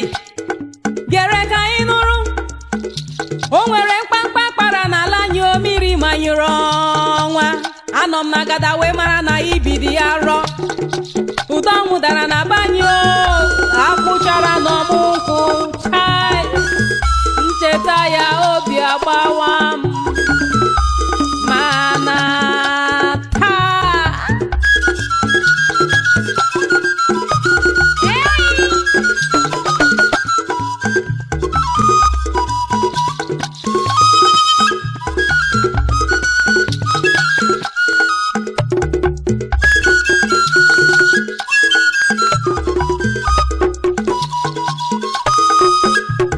ntị gere ka anyị nụrụ. O nwere mkpamkpa kpara n'ala anyị omiri manyụrụ ọnwa. Anọ m na gada wee mara na ibidi ya rọ. Ụdọ nwụdara na banyo akpụchara n'ọmụ nkwụ. Chai, ncheta ya obi agbawa m. Mana taa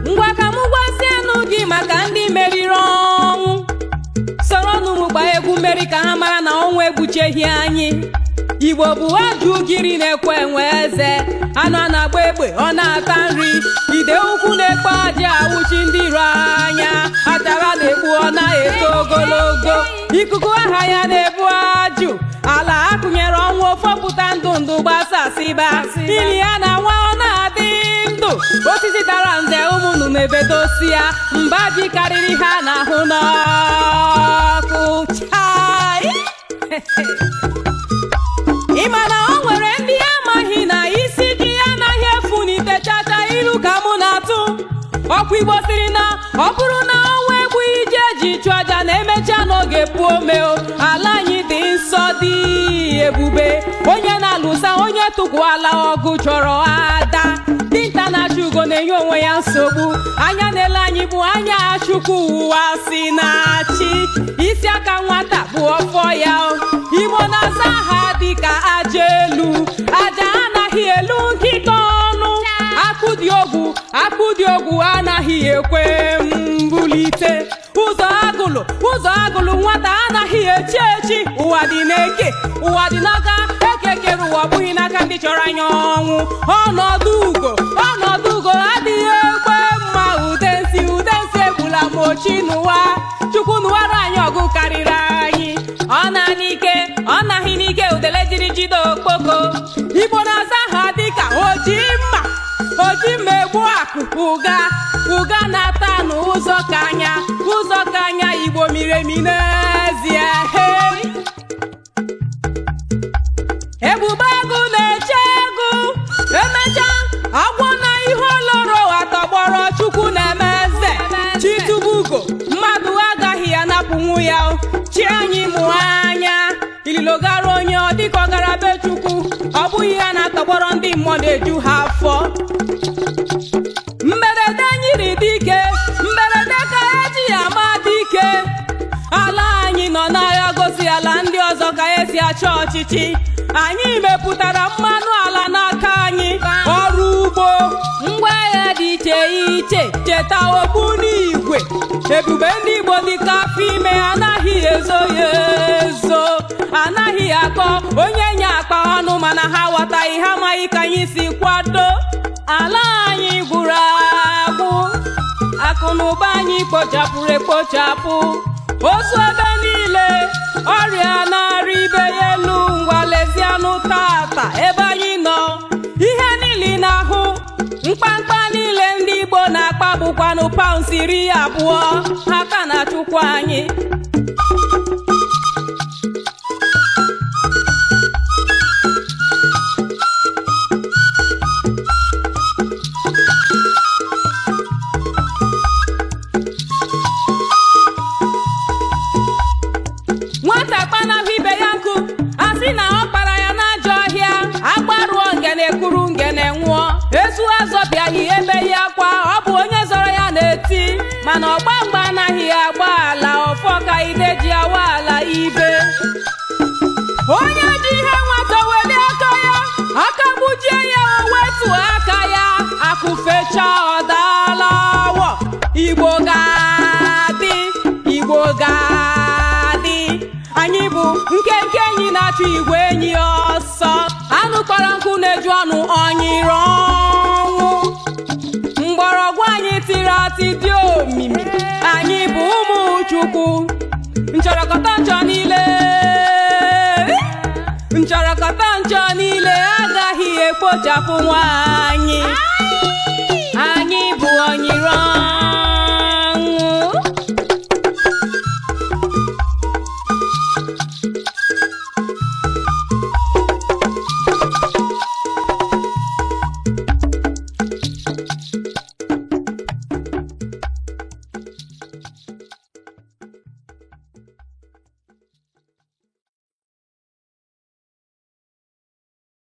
ngwa ka m gwazienụ gị maka ndị meriri ọnwụ. Soro n'ụmụ gbaa egwu mmeri ka ha mara na ọnwụ egbucheghị anyị. Igbo bụ ajụ ugiri na-ekwe enwe eze. Anụ a na-agba egbe ọ na-ata nri. Ide ukwu na-ekpe ajị awụchi ndị iro anya. Achara na-egbu ọ na-eto ogologo. Ikuku aha ya na-ebu ajụ. Ala akụnyere ọnwụ ofọpụta ndụ ndụ gbasasịba. Ili ya na nwa ọ na-adị ndụ. Osisi tara nze ụmụ nnụnụ ebedosi ya. Mba ji karịrị ha n'ahụ n'ọkụ. Chai! Ị ma na o nwere ndị amaghị na isi ji ya anaghị efu n'ite chacha ilu ka mụ na-atụ. Ọkwa Igbo siri na ọ bụrụ na ọnwa egbu ije ji chụọ aja na-emecha n'oge puo meo. Ala anyị dị nsọ dị ebube. Onye na-alụsa onye tụkwala ọgụ chọrọ ada. Dinta na-achụ ugo na-enye onwe ya nsogbu. Anya na-ele anyị bụ anya Chukwu ụwa si na-achị. Isi aka nwata bụ ọfọ ya. Igbo na-aza aha dịka aja elu. Aja anaghị elu nkịta ọnụ. Akụ dị ogwu anaghị ekwe mbulite. Ụzọ agụlụ nwata anaghị echi echi. Ụwa dị n'eke, ụwa dị n'aka. Eke kere ụwa bụghị n'aka ndị chọrọ anya ọnwụ. Ọnọdụ ugo adịghị ekwe mma. Udensi egbula m ochi n'ụwa. Chukwu nụwara anyị ọgụ karịrị anyị. Ọ naghị n'ike udele jiri jide okpoko. Igbo na-aza ha dịka oji mma egbu akụ. Ụga na-ata n'ụzọ ka anya. Igbo miri emi n'ezie. Ebube agụ na-eche ego. Emecha agwọ na ihe oloro atọgbọrọ. Chukwu na-eme eze. Chi tụba ugo mmadụ agaghị anapụnwu ya. Chi anyị mụ anya. Ililo gara onye ọ dịka ọ gara be Chukwu. Ọ bụghị ya na-atọgbọrọ ndị mmụọ na-eju ha afọ. Mberede nyiri dike. Mberede ka eji ya ma dike. Ala anyị nọ n'agha gosi ala ndị ọzọ ka esi achị ọchịchị. Anyị mepụtara mmanụ ala n'aka anyị. Ọrụ ugbo ngwa agha dị iche iche. Cheta okpu n'igwe. Ebube ndị Igbo dịka afọ ime anaghị ezo ya ezo. Anaghị akọ onye nye akpa ọnụ mana ha ghọtaghị ha amaghị ka anyị si kwado. Ala anyị gwụrụ agwụ. Akụ na ụba anyị kpochapụrụ ekpochapụ. Ozu ebe niile. Ọrịa na-arị ibe ya elu. Ngwa lezianụ tata ebe anyị nọ. Ihe niile n'ahụ. Mkpamkpa niile ndị Igbo na-akpa bụkwanụ paụnd 20. Ha ka na-achụkwa anyị. Nwata kpanahụ ibe ya nkụ. Asị na ọ kpara ya n'ajọ ọhịa. Agbaruo ngene kwuru ngene nwụọ. Ezu azọbịaghị ebeghị akwa. Ọ bụ onye zọrọ ya na-eti. Mana ọgba mgba anaghị agba ala. Ọfọ ka ide ji awa ala ibe. Onye ji ihe nwata weli aka ya. Aka gbujie ya o wetu aka ya. Akụfecha ọ daala awọ. Igbo ga-adị. Anyị bụ nkenke enyi na-achụ igwe enyi ọsọ. Anụ kpọrọ nkụ na-eju ọnụ ọnyịrị ọnwụ. Mgbọrọgwụ anyị tiri atị dị omimi. Anyị bụ ụmụ Chukwu. Nchọrọkọta nchọ niile agaghị ekpochapụ nwaanyị.